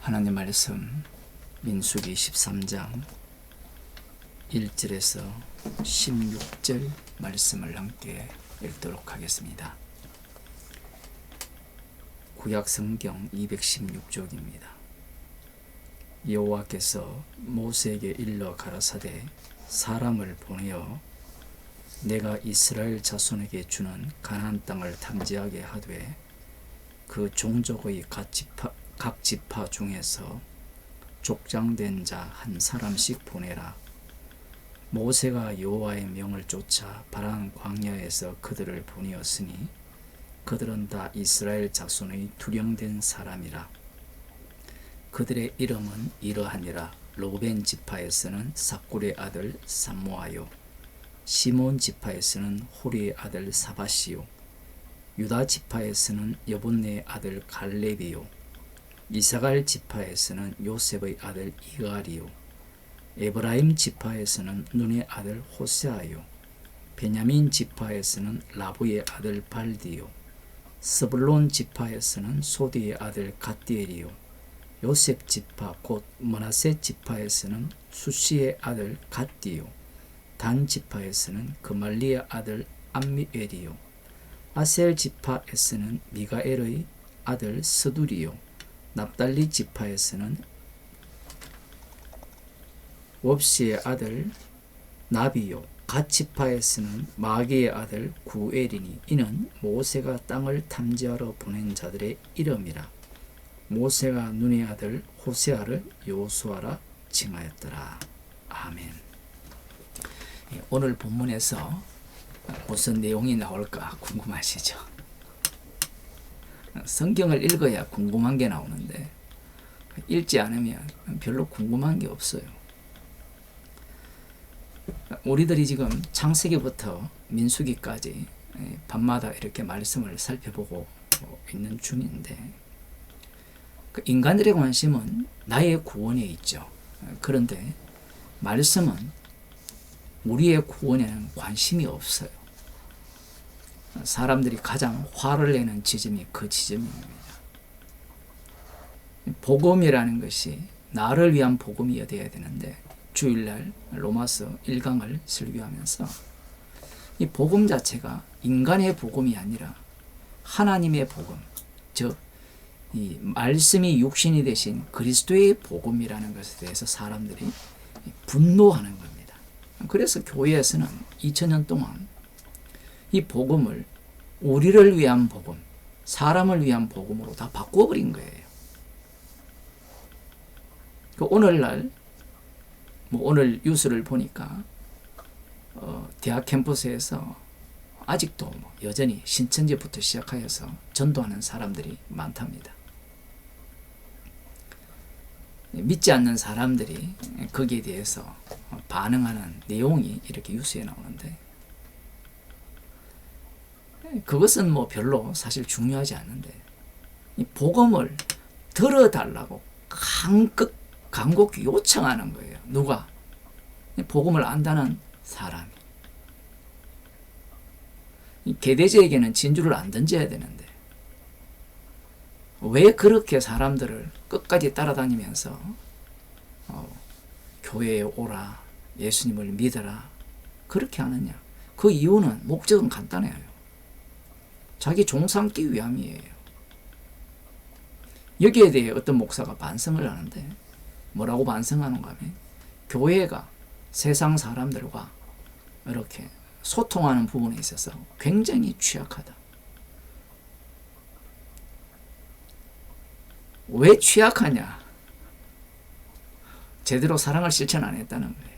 하나님 말씀 민수기 13장 1절에서 16절 말씀을 함께 읽도록 하겠습니다. 구약성경 216쪽입니다. 여호와께서 모세에게 일러 가라사대 사람을 보내어 내가 이스라엘 자손에게 주는 가나안 땅을 탐지하게 하되 그 종족의 각 지파 중에서 족장된 자 한 사람씩 보내라. 모세가 여호와의 명을 쫓아 바란 광야에서 그들을 보내었으니 그들은 다 이스라엘 자손의 두령된 사람이라. 그들의 이름은 이러하니라. 로벤 지파에서는 삭굴의 아들 삼모아요, 시몬 지파에서는 호리의 아들 사바시요, 유다 지파에서는 여분네의 아들 갈렙이요, 이사갈 지파에서는 요셉의 아들 이갈이요, 에브라임 지파에서는 눈의 아들 호세아요, 베냐민 지파에서는 라부의 아들 발디요, 스불론 지파에서는 소디의 아들 갓디엘이요, 요셉 지파 곧 므낫세 지파에서는 수시의 아들 갓디요, 단 지파에서는 그말리의 아들 암미엘이요, 아셀 지파에서는 미가엘의 아들 스두리요, 납달리 지파에서는 웁시의 아들 나비요, 갓 지파에서는 마기의 아들 구엘이니 이는 모세가 땅을 탐지하러 보낸 자들의 이름이라. 모세가 눈의 아들 호세아를 여호수아라 칭하였더라. 아멘. 오늘 본문에서 무슨 내용이 나올까 궁금하시죠? 성경을 읽어야 궁금한 게 나오는데 읽지 않으면 별로 궁금한 게 없어요. 우리들이 지금 창세기부터 민수기까지 밤마다 이렇게 말씀을 살펴보고 있는 중인데 인간들의 관심은 나의 구원에 있죠. 그런데 말씀은 우리의 구원에는 관심이 없어요. 사람들이 가장 화를 내는 지점이 그 지점입니다. 복음이라는 것이 나를 위한 복음이어야 되는데 주일날 로마서 1강을 설교하면서 이 복음 자체가 인간의 복음이 아니라 하나님의 복음, 즉 이 말씀이 육신이 되신 그리스도의 복음이라는 것에 대해서 사람들이 분노하는 겁니다. 그래서 교회에서는 2000년 동안 이 복음을 우리를 위한 복음, 사람을 위한 복음으로 다 바꿔버린 거예요. 오늘날 오늘 뉴스를 보니까 대학 캠퍼스에서 아직도 여전히 신천지부터 시작하여서 전도하는 사람들이 많답니다. 믿지 않는 사람들이 거기에 대해서 반응하는 내용이 이렇게 뉴스에 나오는데 그것은 별로 사실 중요하지 않는데 이 복음을 들어달라고 간곡히 요청하는 거예요. 누가? 복음을 안다는 사람이. 개돼지에게는 진주를 안 던져야 되는데 왜 그렇게 사람들을 끝까지 따라다니면서 교회에 오라, 예수님을 믿어라 그렇게 하느냐? 그 이유는 목적은 간단해요. 자기 종 삼기 위함이에요. 여기에 대해 어떤 목사가 반성을 하는데 뭐라고 반성하는가 하면 교회가 세상 사람들과 이렇게 소통하는 부분에 있어서 굉장히 취약하다. 왜 취약하냐? 제대로 사랑을 실천 안 했다는 거예요.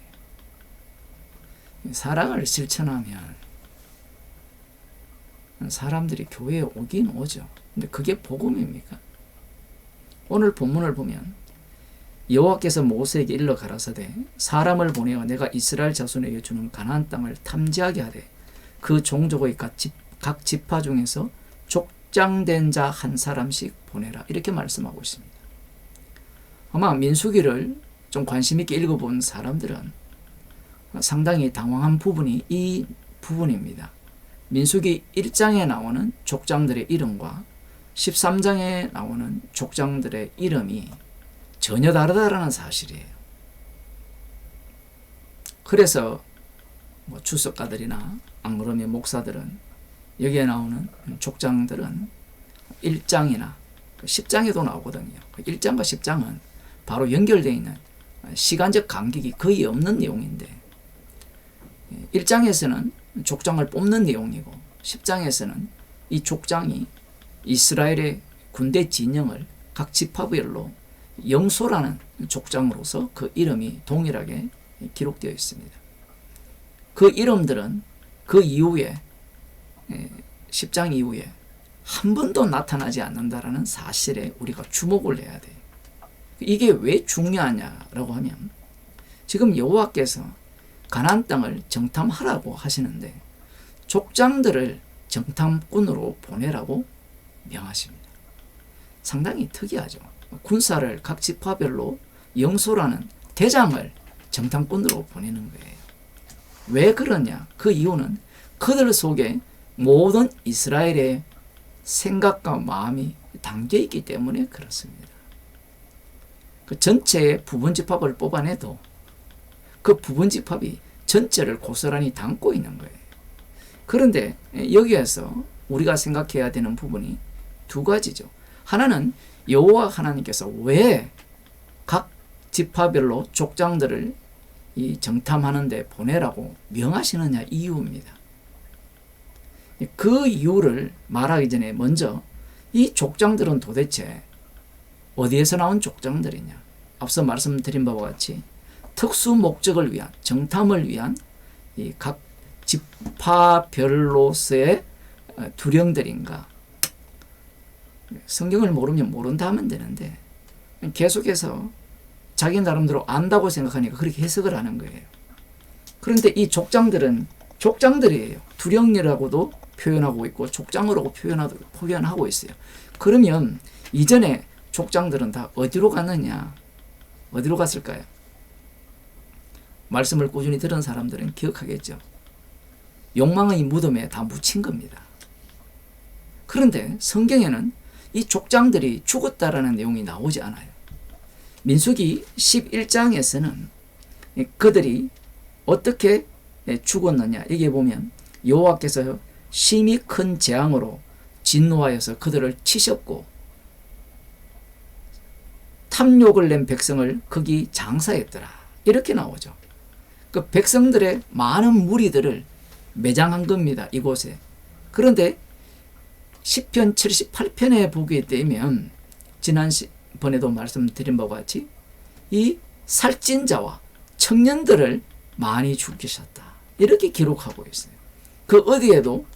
사랑을 실천하면 사람들이 교회에 오긴 오죠. 근데 그게 복음입니까? 오늘 본문을 보면 여호와께서 모세에게 일러 가라사대 사람을 보내어 내가 이스라엘 자손에게 주는 가나안 땅을 탐지하게 하되 그 종족의 각 지파 중에서 족장된 자 한 사람씩 보내라 이렇게 말씀하고 있습니다. 아마 민수기를 좀 관심 있게 읽어본 사람들은 상당히 당황한 부분이 이 부분입니다. 민수기 1장에 나오는 족장들의 이름과 13장에 나오는 족장들의 이름이 전혀 다르다라는 사실이에요. 그래서 뭐 주석가들이나 안 그러면 목사들은 여기에 나오는 족장들은 1장이나 10장에도 나오거든요. 1장과 10장은 바로 연결되어 있는 시간적 간격이 거의 없는 내용인데 1장에서는 족장을 뽑는 내용이고 10장에서는 이 족장이 이스라엘의 군대 진영을 각 지파별로 영소라는 족장으로서 그 이름이 동일하게 기록되어 있습니다. 그 이름들은 그 이후에 10장 이후에 한 번도 나타나지 않는다라는 사실에 우리가 주목을 해야 돼요. 이게 왜 중요하냐라고 하면 지금 여호와께서 가나안 땅을 정탐하라고 하시는데 족장들을 정탐꾼으로 보내라고 명하십니다. 상당히 특이하죠. 군사를 각 지파별로 영소라는 대장을 정탐꾼으로 보내는 거예요. 왜 그러냐? 그 이유는 그들 속에 모든 이스라엘의 생각과 마음이 담겨 있기 때문에 그렇습니다. 그 전체의 부분집합을 뽑아내도 그 부분집합이 전체를 고스란히 담고 있는 거예요. 그런데 여기에서 우리가 생각해야 되는 부분이 두 가지죠. 하나는 여호와 하나님께서 왜 각 지파별로 족장들을 이 정탐하는 데 보내라고 명하시느냐 이유입니다. 그 이유를 말하기 전에 먼저 이 족장들은 도대체 어디에서 나온 족장들이냐? 앞서 말씀드린 바와 같이 특수 목적을 위한 정탐을 위한 이 각 지파별로서의 두령들인가? 성경을 모르면 모른다 하면 되는데 계속해서 자기 나름대로 안다고 생각하니까 그렇게 해석을 하는 거예요. 그런데 이 족장들은 족장들이에요. 두령이라고도 표현하고 있고 족장으로 표현하고 있어요. 그러면 이전에 족장들은 다 어디로 갔느냐? 어디로 갔을까요? 말씀을 꾸준히 들은 사람들은 기억하겠죠. 욕망의 무덤에 다 묻힌 겁니다. 그런데 성경에는 이 족장들이 죽었다라는 내용이 나오지 않아요. 민수기 11장에서는 그들이 어떻게 죽었느냐 여기에 보면 여호와께서 심히 큰 재앙으로 진노하여서 그들을 치셨고 탐욕을 낸 백성을 거기 장사했더라 이렇게 나오죠. 그 백성들의 많은 무리들을 매장한 겁니다. 이곳에. 그런데 시편 78편에 보게 되면 지난번에도 말씀드린 바와 같이 이 살찐자와 청년들을 많이 죽이셨다. 이렇게 기록하고 있어요. 그 어디에도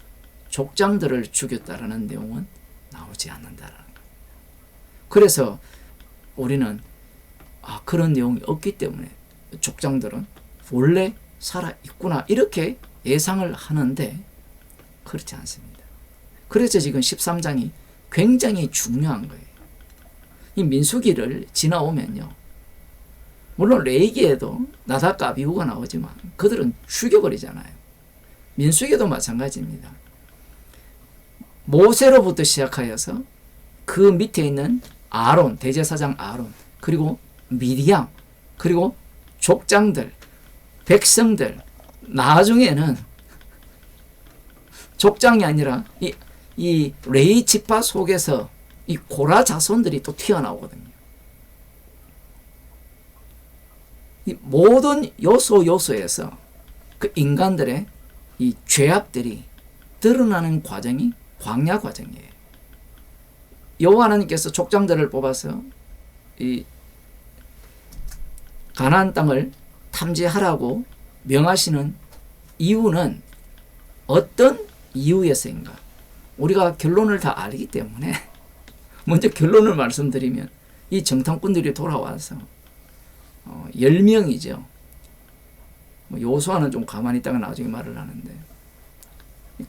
족장들을 죽였다라는 내용은 나오지 않는다라는 거예요. 그래서 우리는 그런 내용이 없기 때문에 족장들은 원래 살아있구나 이렇게 예상을 하는데 그렇지 않습니다. 그래서 지금 13장이 굉장히 중요한 거예요. 이 민수기를 지나오면요. 물론 레위기에도 나답과 아비후가 나오지만 그들은 죽여버리잖아요. 민수기도 마찬가지입니다. 모세로부터 시작하여서 그 밑에 있는 아론, 대제사장 아론, 그리고 미디안, 그리고 족장들, 백성들, 나중에는 족장이 아니라 이 레위 지파 속에서 이 고라 자손들이 또 튀어나오거든요. 이 모든 요소에서 그 인간들의 이 죄악들이 드러나는 과정이 광야 과정이에요. 여호와 하나님께서 족장들을 뽑아서 이 가나안 땅을 탐지하라고 명하시는 이유는 어떤 이유에서인가? 우리가 결론을 다 알기 때문에 먼저 결론을 말씀드리면 이 정탐꾼들이 돌아와서 10명이죠. 여호수아는 좀 가만히 있다가 나중에 말을 하는데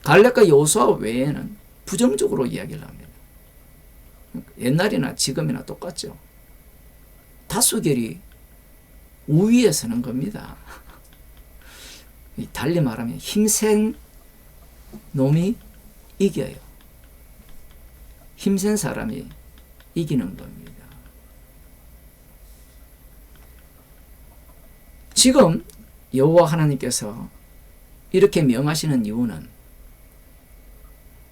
갈렙과 여호수아 외에는 부정적으로 이야기를 합니다. 옛날이나 지금이나 똑같죠. 다수결이 우위에 서는 겁니다. 달리 말하면 힘센 놈이 이겨요. 힘센 사람이 이기는 겁니다. 지금 여호와 하나님께서 이렇게 명하시는 이유는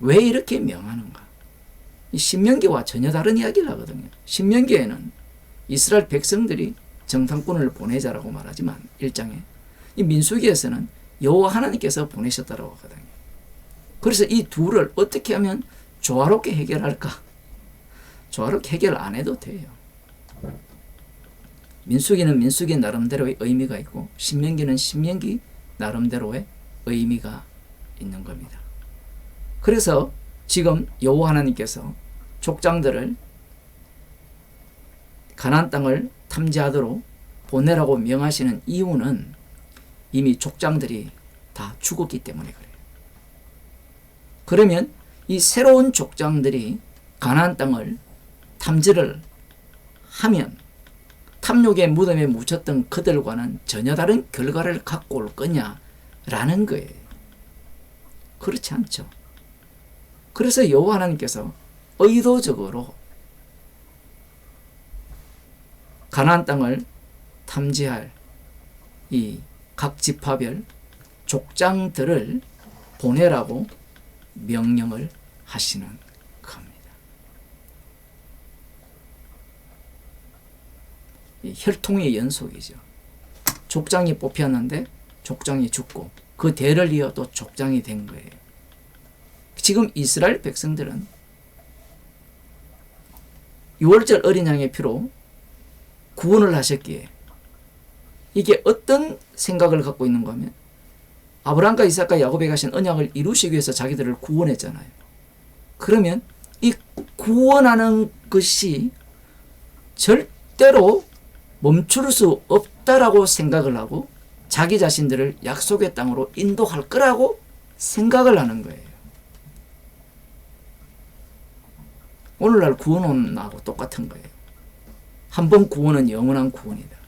왜 이렇게 명하는가? 이 신명기와 전혀 다른 이야기를 하거든요. 신명기에는 이스라엘 백성들이 정탐꾼을 보내자라고 말하지만 1장에, 이 민수기에서는 여호와 하나님께서 보내셨다고 하거든요. 그래서 이 둘을 어떻게 하면 조화롭게 해결할까? 조화롭게 해결 안 해도 돼요. 민수기는 민수기 나름대로의 의미가 있고 신명기는 신명기 나름대로의 의미가 있는 겁니다. 그래서 지금 여호와 하나님께서 족장들을 가나안 땅을 탐지하도록 보내라고 명하시는 이유는 이미 족장들이 다 죽었기 때문에 그래요. 그러면 이 새로운 족장들이 가나안 땅을 탐지를 하면 탐욕의 무덤에 묻혔던 그들과는 전혀 다른 결과를 갖고 올 거냐라는 거예요. 그렇지 않죠. 그래서 여호와 하나님께서 의도적으로 가나안 땅을 탐지할 이 각 지파별 족장들을 보내라고 명령을 하시는 겁니다. 이 혈통의 연속이죠. 족장이 뽑혔는데 족장이 죽고 그 대를 이어 또 족장이 된 거예요. 지금 이스라엘 백성들은 유월절 어린 양의 피로 구원을 하셨기에 이게 어떤 생각을 갖고 있는가 하면 아브라함과 이삭과 야곱에 가신 언약을 이루시기 위해서 자기들을 구원했잖아요. 그러면 이 구원하는 것이 절대로 멈출 수 없다라고 생각을 하고 자기 자신들을 약속의 땅으로 인도할 거라고 생각을 하는 거예요. 오늘날 구원하고 똑같은 거예요. 한 번 구원은 영원한 구원이다.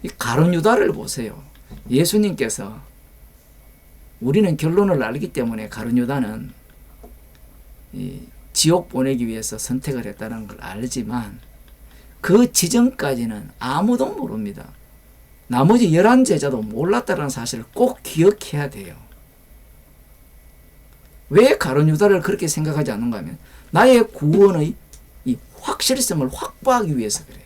이 가룟 유다를 보세요. 예수님께서 우리는 결론을 알기 때문에 가룟 유다는 이 지옥 보내기 위해서 선택을 했다는 걸 알지만 그 지점까지는 아무도 모릅니다. 나머지 11제자도 몰랐다는 사실을 꼭 기억해야 돼요. 왜 가룟 유다를 그렇게 생각하지 않는가 하면 나의 구원의 이 확실성을 확보하기 위해서 그래요.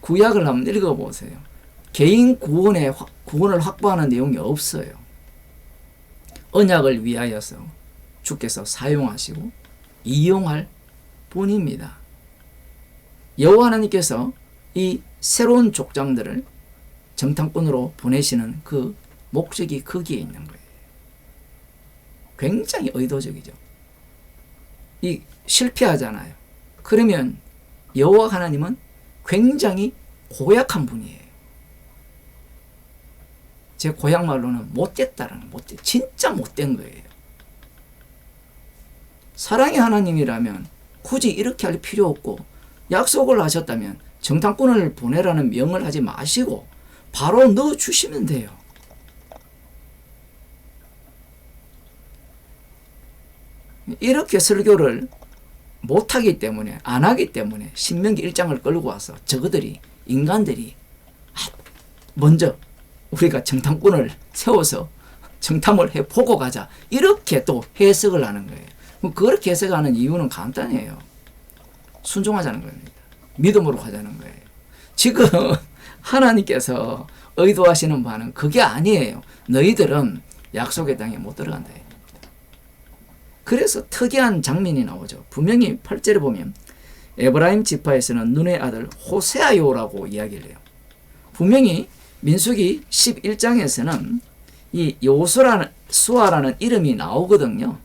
구약을 한번 읽어보세요. 개인 구원을 확보하는 내용이 없어요. 언약을 위하여서 주께서 사용하시고 이용할 뿐입니다. 여호와 하나님께서 이 새로운 족장들을 정탐꾼으로 보내시는 그 목적이 거기에 있는 거예요. 굉장히 의도적이죠. 이 실패하잖아요. 그러면 여호와 하나님은 굉장히 고약한 분이에요. 제 고향 말로는 못됐다라는, 진짜 못된 거예요. 사랑의 하나님이라면 굳이 이렇게 할 필요 없고 약속을 하셨다면 정탐꾼을 보내라는 명을 하지 마시고 바로 넣어주시면 돼요. 이렇게 설교를 못하기 때문에, 안 하기 때문에 신명기 1장을 끌고 와서 저거들이, 인간들이 먼저 우리가 정탐꾼을 세워서 정탐을 해보고 가자, 이렇게 또 해석을 하는 거예요. 그렇게 해석하는 이유는 간단해요. 순종하자는 겁니다. 믿음으로 가자는 거예요. 지금 하나님께서 의도하시는 바는 그게 아니에요. 너희들은 약속의 땅에 못 들어간다. 그래서 특이한 장면이 나오죠. 분명히 8절에 보면 에브라임 지파에서는 눈의 아들 호세아요라고 이야기를 해요. 분명히 민수기 11장에서는 이 여호수아라는 이름이 나오거든요.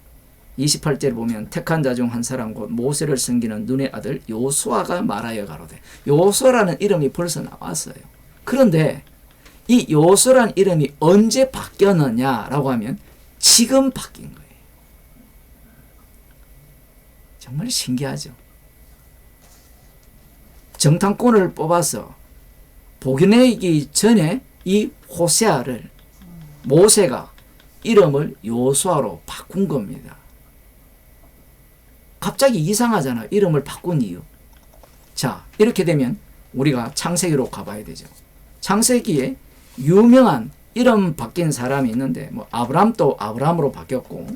28절에 보면 택한 자 중 한 사람 곧 모세를 섬기는 눈의 아들 여호수아가 말하여 가로되, 여호수아라는 이름이 벌써 나왔어요. 그런데 이 여호수아라는 이름이 언제 바뀌었느냐라고 하면 지금 바뀐 거예요. 정말 신기하죠. 정탐꾼을 뽑아서 보내기 전에 이 호세아를 모세가 이름을 여호수아로 바꾼 겁니다. 갑자기 이상하잖아요. 이름을 바꾼 이유. 자, 이렇게 되면 우리가 창세기로 가봐야 되죠. 창세기에 유명한 이름 바뀐 사람이 있는데 뭐 아브람도 아브람으로 바뀌었고,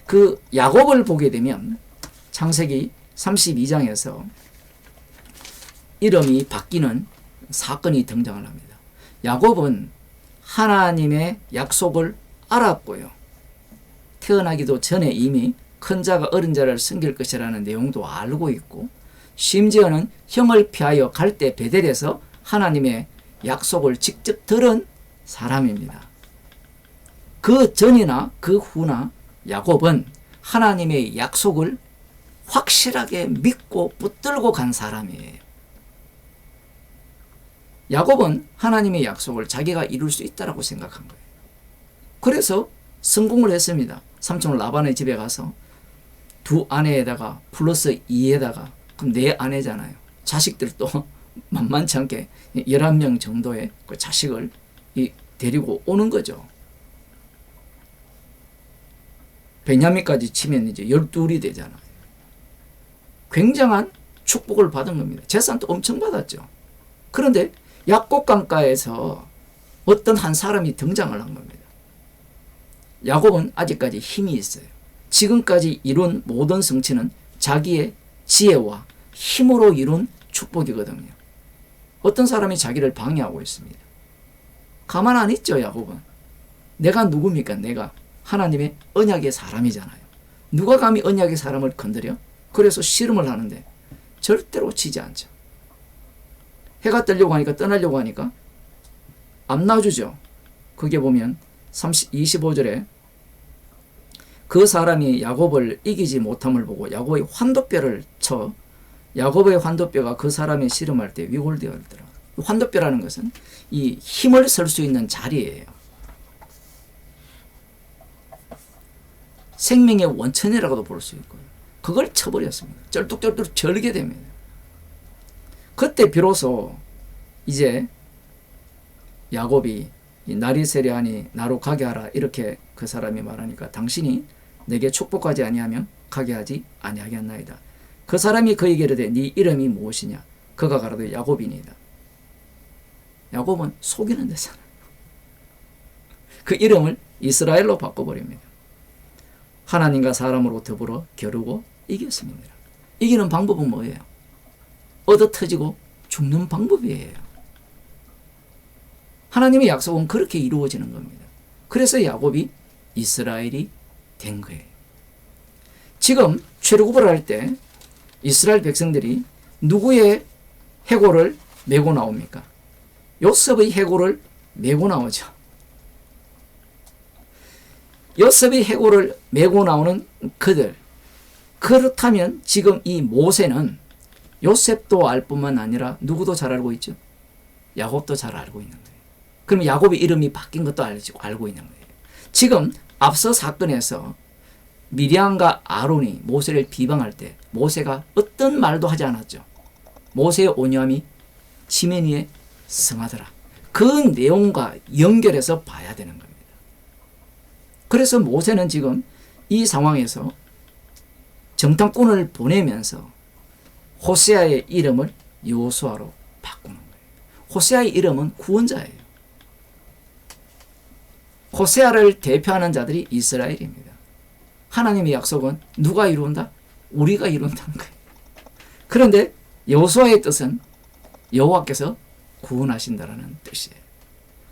그 야곱을 보게 되면 창세기 32장에서 이름이 바뀌는 사건이 등장을 합니다. 야곱은 하나님의 약속을 알았고요. 태어나기도 전에 이미 큰 자가 어린 자를 섬길 것이라는 내용도 알고 있고, 심지어는 형을 피하여 갈 때 베델에서 하나님의 약속을 직접 들은 사람입니다. 그 전이나 그 후나 야곱은 하나님의 약속을 확실하게 믿고 붙들고 간 사람이에요. 야곱은 하나님의 약속을 자기가 이룰 수 있다고 생각한 거예요. 그래서 성공을 했습니다. 삼촌 라반의 집에 가서 두 아내에다가 플러스 2에다가 그럼 4아내잖아요. 자식들도 만만치 않게 11명 정도의 그 자식을 데리고 오는 거죠. 베냐민까지 치면 이제 12이 되잖아요. 굉장한 축복을 받은 겁니다. 재산도 엄청 받았죠. 그런데 야곱 강가에서 어떤 한 사람이 등장을 한 겁니다. 야곱은 아직까지 힘이 있어요. 지금까지 이룬 모든 성취는 자기의 지혜와 힘으로 이룬 축복이거든요. 어떤 사람이 자기를 방해하고 있습니다. 가만 안 있죠, 야곱은. 내가 누굽니까? 내가 하나님의 언약의 사람이잖아요. 누가 감히 언약의 사람을 건드려? 그래서 씨름을 하는데 절대로 지지 않죠. 해가 뜨려고 하니까, 떠나려고 하니까 안 놔주죠. 그게 보면 25절에 그 사람이 야곱을 이기지 못함을 보고 야곱의 환도뼈를 쳐, 야곱의 환도뼈가 그 사람의 씨름할 때 위골되어 있더라. 환도뼈라는 것은 이 힘을 쓸 수 있는 자리예요. 생명의 원천이라고도 볼 수 있고요. 그걸 쳐버렸습니다. 쩔뚝쩔뚝 절게 됩니다. 그때 비로소 이제 야곱이 날이 세려하니 나로 가게 하라, 이렇게 그 사람이 말하니까 당신이 내게 축복하지 아니하면 가게 하지 아니하겠나이다. 그 사람이 그에게 이르되 네 이름이 무엇이냐? 그가 가라되 야곱이니이다. 야곱은 속이는 데잖아요. 그 이름을 이스라엘로 바꿔버립니다. 하나님과 사람으로 더불어 겨루고 이겼습니다. 이기는 방법은 뭐예요? 얻어터지고 죽는 방법이에요. 하나님의 약속은 그렇게 이루어지는 겁니다. 그래서 야곱이 이스라엘이 된 거예요. 지금 출애굽을 할 때 이스라엘 백성들이 누구의 해골을 메고 나옵니까? 요셉의 해골을 메고 나오죠. 요셉의 해골을 메고 나오는 그들. 그렇다면 지금 이 모세는 요셉도 알 뿐만 아니라 누구도 잘 알고 있죠. 야곱도 잘 알고 있는 거예요. 그럼 야곱의 이름이 바뀐 것도 알고 있는 거예요. 지금 앞서 사건에서 미리암과 아론이 모세를 비방할 때 모세가 어떤 말도 하지 않았죠. 모세의 온유함이 지면 위에 성하더라. 그 내용과 연결해서 봐야 되는 겁니다. 그래서 모세는 지금 이 상황에서 정탐꾼을 보내면서 호세아의 이름을 여호수아로 바꾸는 거예요. 호세아의 이름은 구원자예요. 호세아를 대표하는 자들이 이스라엘입니다. 하나님의 약속은 누가 이룬다? 우리가 이룬다는 거예요. 그런데 여호수아의 뜻은 여호와께서 구원하신다라는 뜻이에요.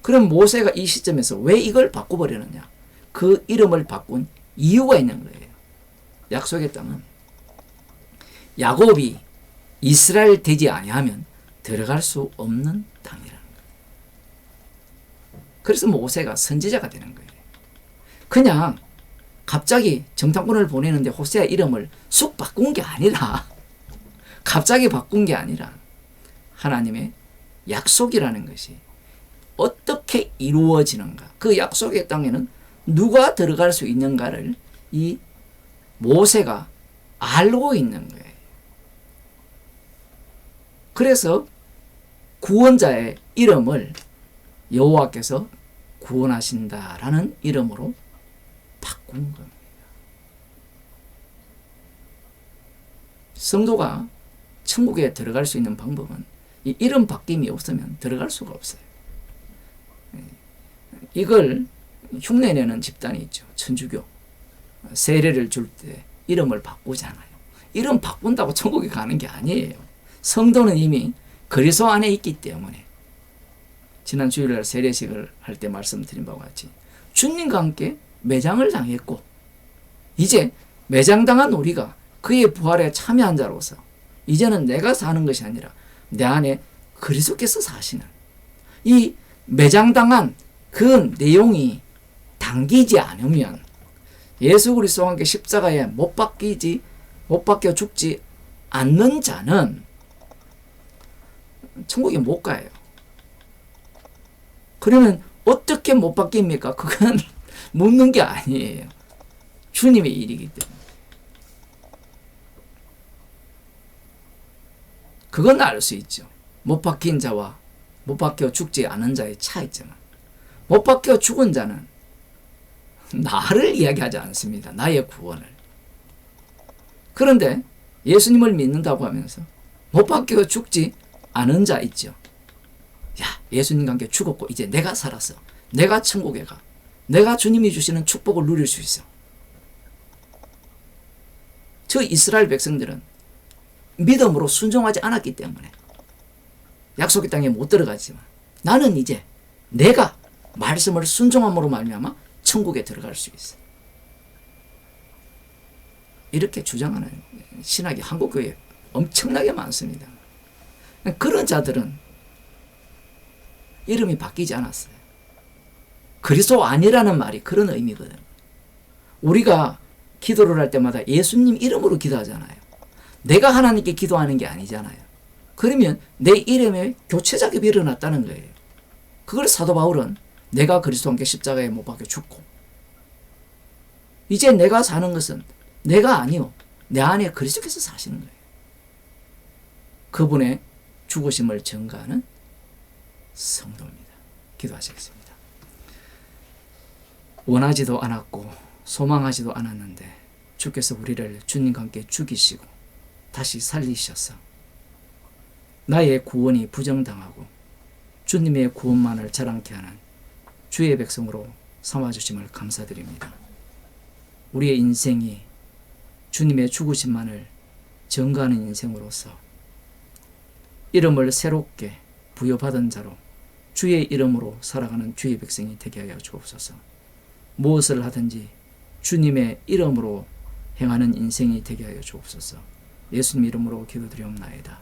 그럼 모세가 이 시점에서 왜 이걸 바꿔버리느냐? 그 이름을 바꾼 이유가 있는 거예요. 약속의 땅은 야곱이 이스라엘 되지 아니하면 들어갈 수 없는 땅이라는 거예요. 그래서 모세가 선지자가 되는 거예요. 그냥 갑자기 정탐꾼을 보내는데 호세아 이름을 쑥 바꾼 게 아니라, 갑자기 바꾼 게 아니라 하나님의 약속이라는 것이 어떻게 이루어지는가, 그 약속의 땅에는 누가 들어갈 수 있는가를 이 모세가 알고 있는 거예요. 그래서 구원자의 이름을 여호와께서 구원하신다라는 이름으로 바꾼 겁니다. 성도가 천국에 들어갈 수 있는 방법은 이 이름 바뀜이 없으면 들어갈 수가 없어요. 이걸 흉내내는 집단이 있죠. 천주교. 세례를 줄 때 이름을 바꾸잖아요. 이름 바꾼다고 천국에 가는 게 아니에요. 성도는 이미 그리스도 안에 있기 때문에 지난 주일날 세례식을 할 때 말씀드린 바와 같이 주님과 함께 매장을 당했고 이제 매장당한 우리가 그의 부활에 참여한 자로서 이제는 내가 사는 것이 아니라 내 안에 그리스도께서 사시는 이 매장당한 그 내용이 당기지 않으면 예수 그리스도와 함께 십자가에 못 박혀 죽지 않는 자는 천국에 못 가요. 그러면 어떻게 못 바뀝니까? 그건 묻는 게 아니에요. 주님의 일이기 때문에. 그건 알 수 있죠. 못 박힌 자와 못 박혀 죽지 않은 자의 차이점은 못 박혀 죽은 자는 나를 이야기하지 않습니다. 나의 구원을. 그런데 예수님을 믿는다고 하면서 못 박혀 죽지 않은 자 있죠. 야, 예수님과 함께 죽었고 이제 내가 살았어. 내가 천국에 가. 내가 주님이 주시는 축복을 누릴 수 있어. 저 이스라엘 백성들은 믿음으로 순종하지 않았기 때문에 약속의 땅에 못 들어가지만 나는 이제 내가 말씀을 순종함으로 말미암아 천국에 들어갈 수 있어. 이렇게 주장하는 신학이 한국교회에 엄청나게 많습니다. 그런 자들은 이름이 바뀌지 않았어요. 그리스도 아니라는 말이 그런 의미거든. 우리가 기도를 할 때마다 예수님 이름으로 기도하잖아요. 내가 하나님께 기도하는 게 아니잖아요. 그러면 내 이름에 교체 작업이 일어났다는 거예요. 그걸 사도 바울은 내가 그리스도와 함께 십자가에 못 박혀 죽고 이제 내가 사는 것은 내가 아니요 내 안에 그리스도께서 사시는 거예요. 그분의 죽으심을 증거하는 성도입니다. 기도하시겠습니다. 원하지도 않았고 소망하지도 않았는데 주께서 우리를 주님과 함께 죽이시고 다시 살리셔서 나의 구원이 부정당하고 주님의 구원만을 자랑케 하는 주의 백성으로 삼아주심을 감사드립니다. 우리의 인생이 주님의 죽으심만을 증거하는 인생으로서 이름을 새롭게 부여받은 자로 주의 이름으로 살아가는 주의 백성이 되게 하여 주옵소서. 무엇을 하든지 주님의 이름으로 행하는 인생이 되게 하여 주옵소서. 예수님 이름으로 기도드리옵나이다.